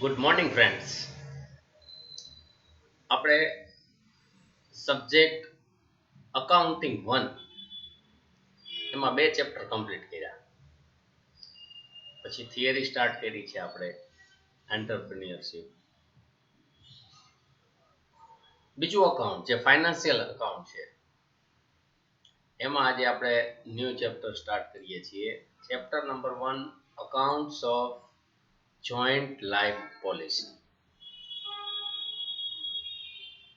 Good morning friends. આપણે subject accounting 1 એમાં 2 chapter complete કર્યા. પછી થિયરી સ્ટાર્ટ કરી છે આપણે એન્ટરપ્રિન્યોરશિપ. બીજું અકાઉન્ટ જે ફાઇનાન્શિયલ અકાઉન્ટ છે એમાં આજે આપણે ન્યૂ ચેપ્ટર સ્ટાર્ટ કરીએ છીએ. Chapter number 1 accounts of joint life policy.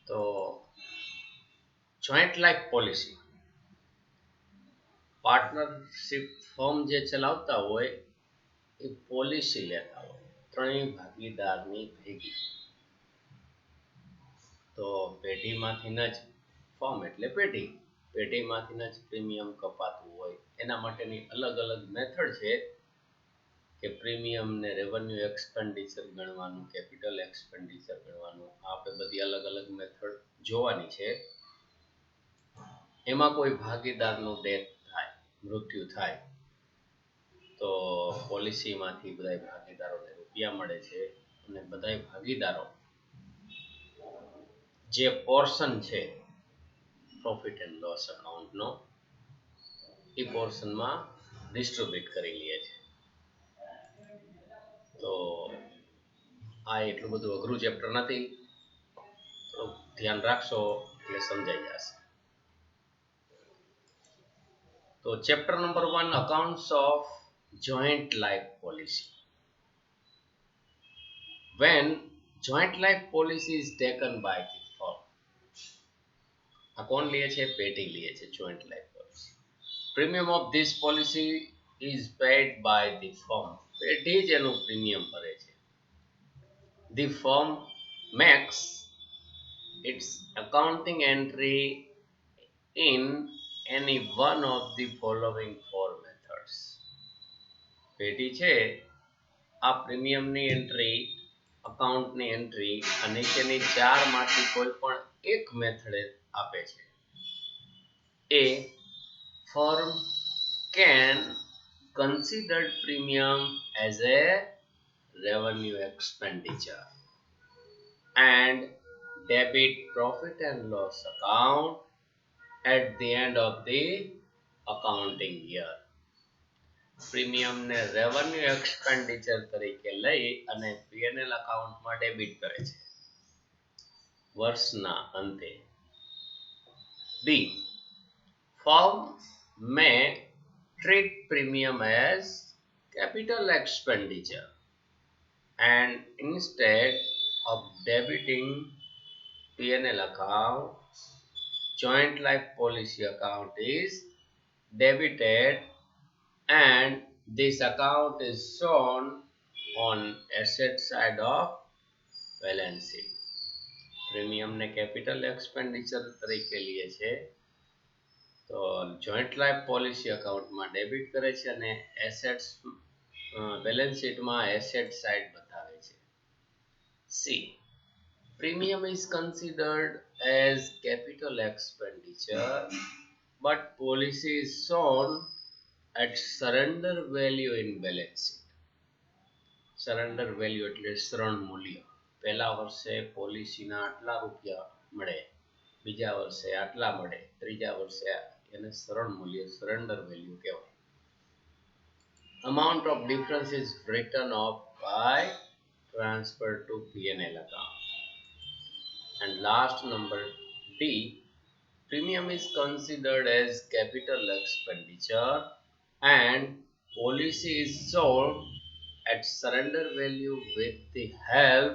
તો joint life policy partnership firm જે ચલાવતા હોય એ પોલિસી લેતા હોય ત્રણેય ભાગીદારની ભેગી. તો પેઢીમાંથી જ ફર્મ એટલે પેઢીમાંથી જ પ્રીમિયમ કપાતું હોય. એના માટેની અલગ અલગ મેથડ છે કે પ્રીમિયમને રેવન્યુ એક્સપેન્ડિચર ગણવાનું, કેપિટલ એક્સપેન્ડિચર ગણવાનું. આપણે બધી અલગ અલગ મેથડ જોવાની છે. એમાં કોઈ ભાગીદારનું ડેથ થાય, મૃત્યુ થાય તો પોલિસીમાંથી બધા ભાગીદારોને રૂપિયા મળે છે અને બધા ભાગીદારો જે પોર્શન છે પ્રોફિટ એન્ડ લોસ અકાઉન્ટનો એ પોર્શનમાં ડિસ્ટ્રીબ્યુટ કરી લે છે. તો આ એટલું બધું અઘરું ચેપ્ટર નથી, થોડુંક ધ્યાન રાખશો એટલે સમજાઈ જશે. તો chapter number 1 accounts of joint life policy. When joint life policy is taken by the firm. આ કોણ લે છે? પેઢી લે છે joint life policy. Premium of this policy is paid by the firm. પેઢી જ એનું પ્રીમિયમ ભરે છે. The firm makes its accounting entry in any one of the following 4 methods. પેઢી છે આ પ્રીમિયમની એન્ટ્રી, અકાઉન્ટની એન્ટ્રી આ નીચેની 4 માંથી કોઈ પણ એક મેથડે આપે છે. A. Firm can consider premium as a revenue expenditure and debit profit and loss account at the end of the accounting year. પ્રીમિયમને રેવન્યુ એક્સપેન્ડિચર તરીકે લઈ અને P&L અકાઉન્ટમાં ડેબિટ કરે છે વર્ષના અંતે. B. Firm may treat premium as capital expenditure and instead of debiting P&L account, joint life policy account is debited and this account is shown on asset side of balance sheet. પ્રીમિયમને capital expenditure તરીકે લે છે તો joint life policy અકાઉન્ટમાં debit કરે છે અને assets balance શીટમાં એસેટ સાઇડ બતાવે છે. C. Premium is considered as capital expenditure but policy is shown at surrender value in balance sheet. Surrender value એટલે શરણ મૂલ્ય. પહેલા વર્ષે પોલિસીના આટલા રૂપિયા મળે, બીજા વર્ષે આટલા મળે, ત્રીજા વર્ષે એને શરણ મૂલ્ય, સરેન્ડર વેલ્યુ કહેવાય. Amount of difference is written off by transfer to P&L account. And last number D. Premium is considered as capital expenditure and policy is sold at surrender value with the help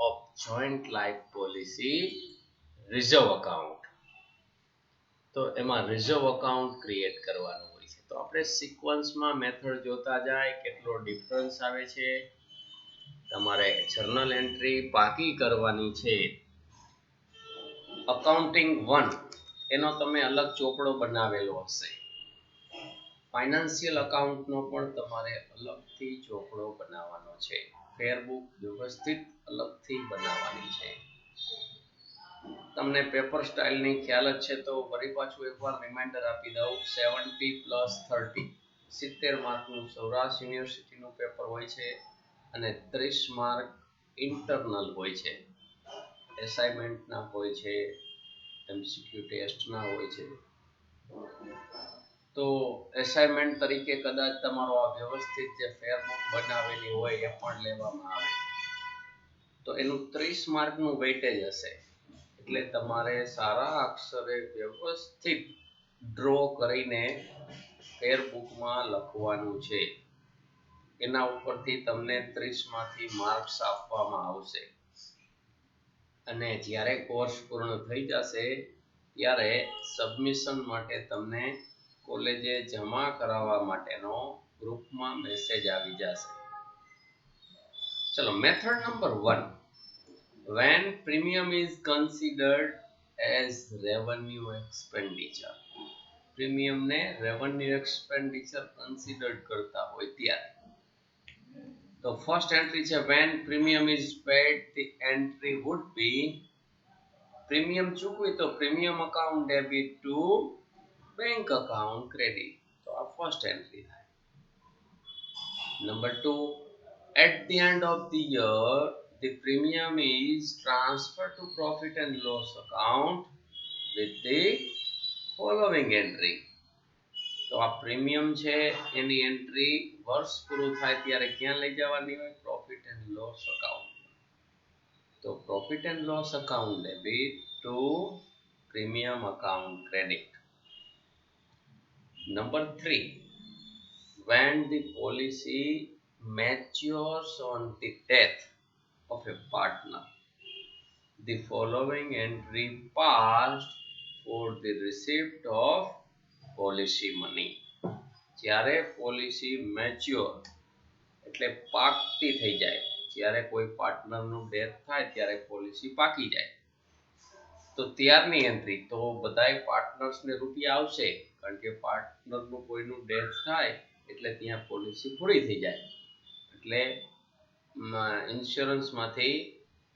of joint life policy reserve account. તો એમાં reserve account create કરવાનું હોય છે. તો આપણે સિક્વન્સમાં method જોતા જાય કેટલો ડિફરન્સ આવે છે. તમારે જર્નલ એન્ટ્રી પાકી કરવાની છે. અકાઉન્ટિંગ 1 એનો તમે અલગ ચોપડો બનાવેલો હશે. ફાઇનાન્શિયલ અકાઉન્ટનો પણ તમારે અલગથી ચોપડો બનાવવાનો છે. ફેરબુક વ્યવસ્થિત અલગથી બનાવવાની છે. તમને પેપર સ્ટાઇલની ખ્યાલ જ છે તો ફરી પાછું એકવાર રિમાઇન્ડર આપી દઉં. 70+30 70 માર્કનું સૌરાષ્ટ્ર યુનિવર્સિટીનું પેપર હોય છે અને 30 માર્ક ઇન્ટરનલ હોય છે, એસાઇનમેન્ટના હોય છે, MCQ ટેસ્ટના હોય છે. તો એસાઇનમેન્ટ તરીકે કદાચ તમારો આ વ્યવસ્થિત જે ફેરબુક બનાવેલી હોય એ પણ લેવામાં આવે તો એનું 30 માર્કનું વેઇટેજ હશે. એટલે તમારે સારા અક્ષરે વ્યવસ્થિત ડ્રો કરીને ફેરબુકમાં લખવાનું છે. એના ઉપરથી તમને 30 માંથી માર્ક્સ આપવામાં આવશે. અને જ્યારે કોર્સ પૂર્ણ થઈ જશે ત્યારે સબમિશન માટે તમને કોલેજે જમા કરાવવા માટેનો ગ્રુપમાં મેસેજ આવી જશે. ચલો, method number 1. When premium is considered as revenue expenditure. Premium ને રેવન્યુ એક્સપેન્ડિચર કન્સિડર કરતા હોય ત્યારે. તો ફર્સ્ટ એન્ટ્રી છે when premium is paid, the entry would be premium ચૂકવી તો premium account debit to bank account credit. તો આ ફર્સ્ટ એન્ટ્રી થાય. Number 2, at the end of the year the premium is transferred to profit and loss account with the following entry. તો આ premium છે એની entry વર્ષ પૂરું થાય ત્યારે ક્યાં લઈ જવાની હોય? Profit and loss account. તો profit and loss account debit to premium account credit. Number 3, when the policy matures on the death of a partner, the following entry passed for the receipt of policy money. જ્યારે policy mature એટલે પાકતી થઈ જાય, જ્યારે કોઈ પાર્ટનરનું death થાય ત્યારે policy પાકી જાય તો ત્યારની એન્ટ્રી. તો બધાય પાર્ટનર્સને રૂપિયા આવશે કારણ કે પાર્ટનરનું કોઈનું ડેથ થાય એટલે ત્યાં પોલિસી પૂરી થઈ જાય એટલે ઇન્સ્યોરન્સમાંથી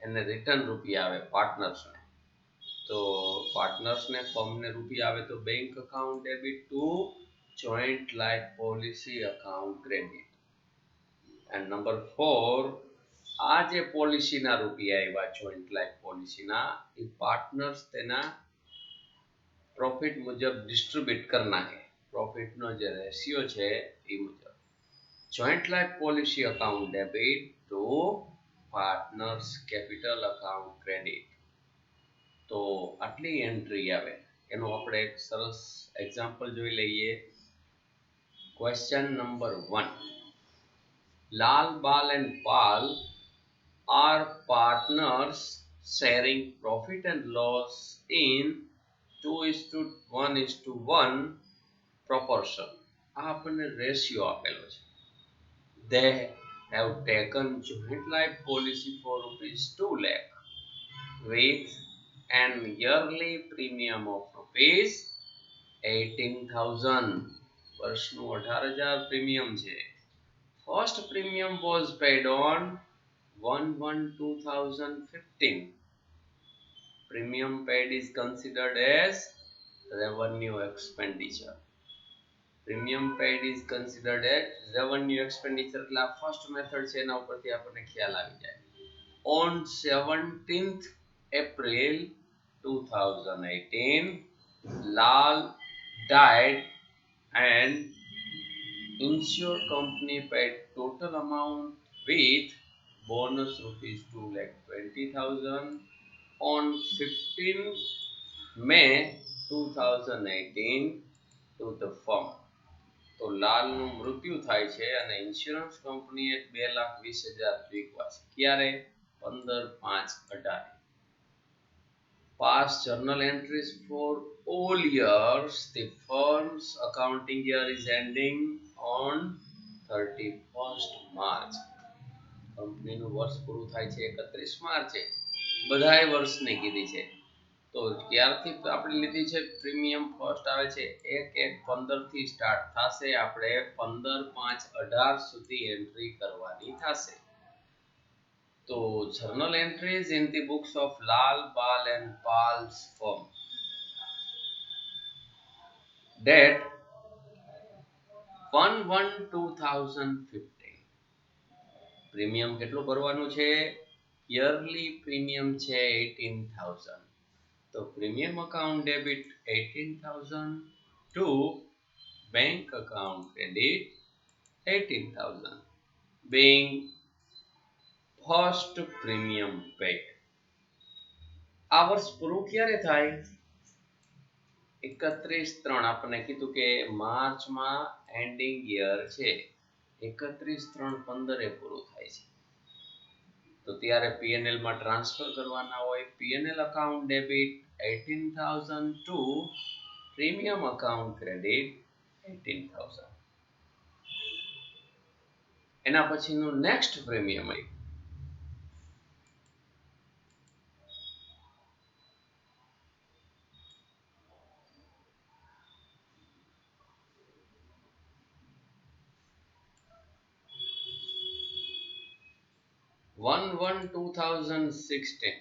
એને રિટર્ન રૂપિયા આવે પાર્ટનર્સને. તો પાર્ટનર્સને ફર્મને રૂપિયા આવે તો bank account debit two joint life policy account credit. And number 4, આ જે પોલિસીના રૂપિયા આવ્યા જોઈન્ટ લાઈફ પોલિસીના એ પાર્ટનર્સ તેના પ્રોફિટ મુજબ ડિસ્ટ્રીબ્યુટ કરી નાખે. પ્રોફિટનો જે રેશિયો છે એ મુજબ. Joint life policy account debit two partners capital account credit. તો આટલી એન્ટ્રી આવે. એનું આપણે એક સરસ એક્ઝામ્પલ જોઈ લઈએ. Question number 1. Lal, Bal and Pal are partners sharing profit and loss in 2:1:1 proportion. આ આપણને રેશિયો આપેલો છે. They have taken joint life policy for rupees 2 lakh with an yearly premium of rupees 18,000. વર્ષનું 18,000 premium છે. First premium was paid on 1/1/2015. Premium paid is considered as revenue expenditure. Premium paid is considered as revenue expenditure. એટલે આ first method છે એના ઉપરથી આપણને ખ્યાલ આવી જાય. On 17th April 2018, Lal died and insurance company paid total amount with bonus rupees 2,20,000 on 15 May 2018 to the firm. તો લાલનું મૃત્યુ થાય છે અને ઇન્સ્યોરન્સ કંપનીએ 2,20,000 ચૂકવ્યા છે. ક્યારે? 15/5/18. Past journal entries for all years. The firm's accounting year is ending on 31st March. કંપનીનું વર્ષ પૂરું થાય છે 31 માર્ચે. બધાય વર્ષની કીધી છે. તો ક્યારથી આપણે લીધી છે? પ્રીમિયમ ફર્સ્ટ આવે છે 1/1/15 થી સ્ટાર્ટ થશે. આપણે 15/5/18 સુધી એન્ટ્રી કરવાની થશે. તો journal entries in the books of Lal, Bal and Pal's firm. Date 1/1/2015. Premium કેટલું ભરવાનું છે? યરલી પ્રીમિયમ છે 18,000. તો premium account debit 18,000 two bank account credit 18,000 being first premium paid. આ વર્ષ પૂરું ક્યારે થાય? 31/3 આપણને કીધું કે માર્ચમાં એન્ડિંગ યર છે, 31/3/15 પૂરું થાય છે. તો ત્યારે પીએનએલ માં ટ્રાન્સફર કરવાના હોય. PNL account debit 18,000 to premium account credit 18,000. એના પછીનું નેક્સ્ટ પ્રીમિયમ આવ્યું 1/1/2016.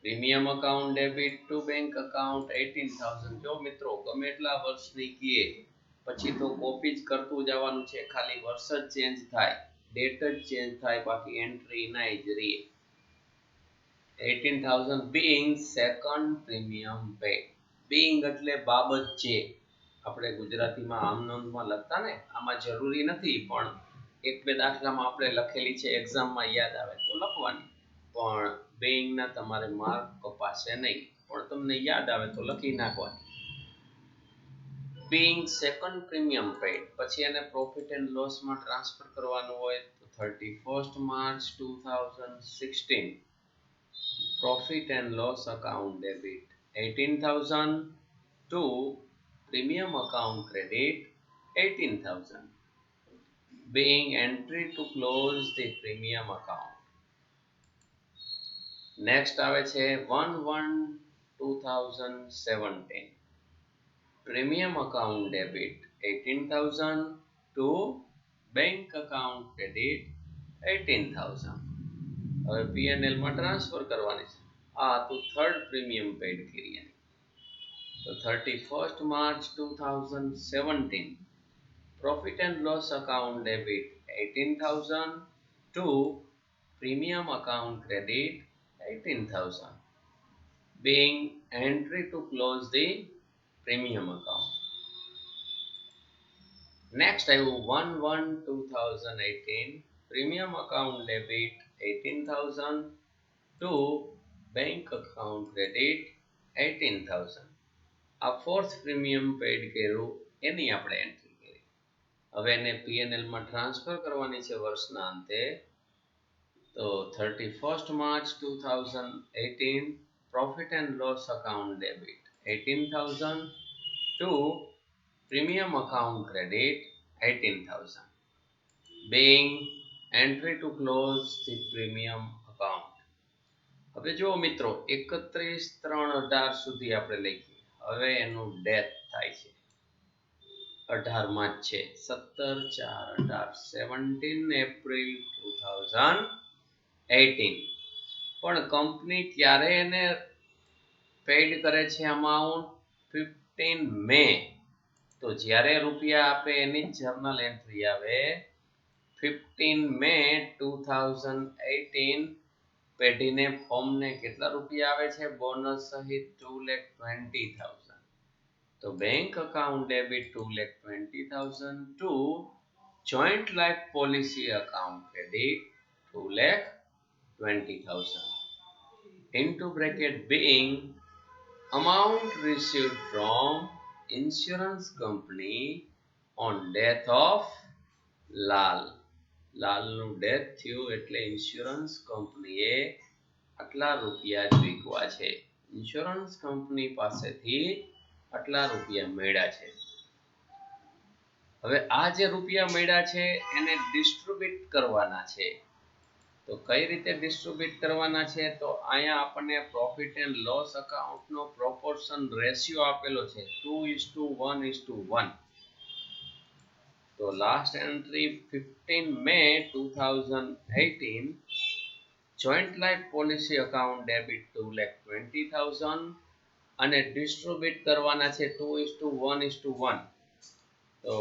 Premium account debit to bank account 18,000. જો મિત્રો ગમે એટલા વર્ષની કીએ પછી તો કોપી જ કરતું જવાનું છે, ખાલી વર્ષ જ ચેન્જ થાય, ડેટ જ ચેન્જ થાય, બાકી એન્ટ્રી ના જ રહે. 18,000 being second premium paid. being એટલે બાબત છે, આપણે ગુજરાતીમાં આમ નોંધમાં લખતા ને, આમાં જરૂરી નથી, પણ એક બે દાખલામાં આપણે લખેલી છે, એક્ઝામમાં યાદ આવે તો લખવાની, પણ being ના તમારે માર્ક કપાશે નહીં, પણ તમને યાદ આવે તો લખી નાખવાની. being second premium paid પછી એને પ્રોફિટ એન્ડ લોસ માં ટ્રાન્સફર કરવાનું હોય તો 31st March 2016 profit and loss account debit 18,000 to premium account credit 18,000 being entry to close the premium account. Next આવે છે 1/1/2017 premium account debit 18,000 to bank account credit 18,000. હવે P&L માં transfer કરવાની છે. આ તો થર્ડ પ્રીમિયમ પેડ કરી. તો 31st March 2017 profit and loss account debit 18,000 to premium account credit 18,000 being entry to close the premium account. Next I will 1/1/2018 premium account debit 18,000 to bank account credit 18,000. આ fourth premium pad કર્યું, એની આપણે entry કરી. હવે એને P&L માં transfer કરવાની છે વર્ષના અંતે. તો 31st March 2018 profit and loss account debit 18,000 to premium account credit 18,000 being entry to close the premium account. હવે જો મિત્રો 31/3/18 સુધી આપણે લખીએ. હવે એનું ડેથ થાય છે 18 માં જ છે, 17/4/18 17 April 2018. પણ કંપની ત્યારે એને પેડ કરે છે અમાઉન્ટ 15 મે. તો જ્યારે રૂપિયા આપે એની જર્નલ એન્ટ્રી આવે 15 મે 2018 પેઢીને ફોર્મને કેટલા રૂપિયા આવે છે બોનસ સહિત 2,20,000. તો bank account debit 2,20,000 to joint life policy account credit 2,20,000 into bracket being amount received from insurance company on death of Lal. લાલનું ડેથ થયું એટલે ઇન્સ્યોરન્સ કંપનીએ આટલા રૂપિયા જ ચૂકવ્યા છે, ઇન્સ્યોરન્સ કંપની પાસેથી આટલા રૂપિયા મળ્યા છે. હવે આ જે રૂપિયા મળ્યા છે એને ડિસ્ટ્રીબ્યુટ કરવાના છે. તો કઈ રીતે ડિસ્ટ્રીબ્યુટ કરવાના છે? તો અહીંયા આપણને પ્રોફિટ એન્ડ લોસ અકાઉન્ટનો પ્રોપોર્શન રેશિયો આપેલો છે 2:1:1. તો last entry 15 May 2018 joint life policy account debit 2,20,000 અને ડિસ્ટ્રીબ્યુટ કરવાના છે 2:1:1. તો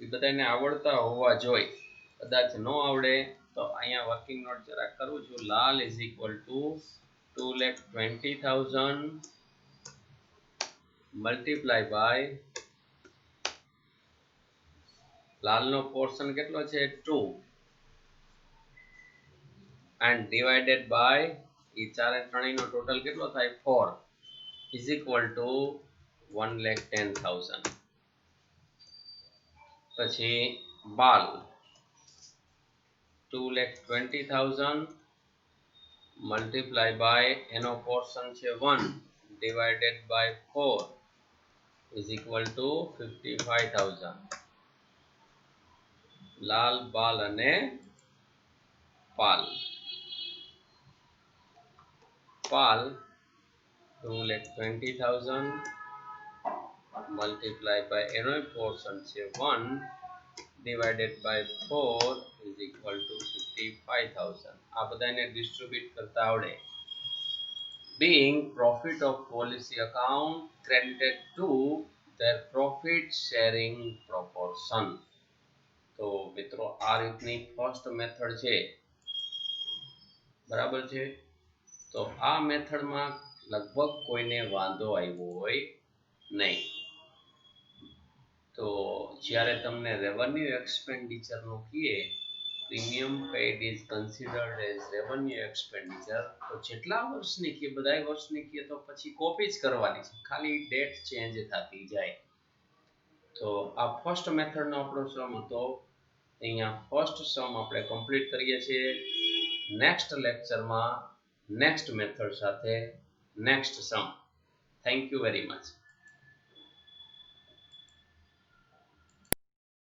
એ બધાને આવડતા હોવા જોઈએ, કદાચ ન આવડે તો અહીંયા વર્કિંગ નોટ જરાક કરું છું. Lal is equal to 2,20,000 multiply by લાલનો પોર્શન કેટલો છે 2 એન્ડ ડિવાઇડેડ બાય એ 4 અને 3 નો ટોટલ કેટલો થાય 4 ઇઝ ઇક્વલ ટુ 1,10,000. પછી બાલ 2,20,000 મલ્ટીપ્લાય બાય એનો પોર્શન છે 1 divided by 4 is equal to 55,000. Lal, Bal અને પાલ. પાલ 2,20,000 મલ્ટીપ્લાય બાય એનો પોર્શન છે 1 divided by 4 is equal to 55,000. આ બધાને ડિસ્ટ્રીબ્યુટ કરતા આવડે. Being profit of policy account credited to their profit sharing proportion. તો મિત્રો આ રીતની ફર્સ્ટ મેથડ છે, બરાબર છે. તો આ મેથડમાં લગભગ કોઈને વાંધો આવ્યો હોય નહીં. તો જ્યારે તમને રેવન્યુ એક્સપેન્ડિચરનું કહીએ premium paid is considered as revenue expenditure, તો જેટલા વર્ષની કહીએ બધા વર્ષની કહીએ તો પછી કોપી જ કરવાની છે, ખાલી ડેટ ચેન્જ થતી જાય. તો આ ફર્સ્ટ મેથડનો આપણો સમ હતો. અહીંયા ફર્સ્ટ સમ આપણે કમ્પ્લીટ કરીએ છીએ. નેક્સ્ટ લેક્ચરમાં નેક્સ્ટ મેથડ સાથે next sum. Thank you very much.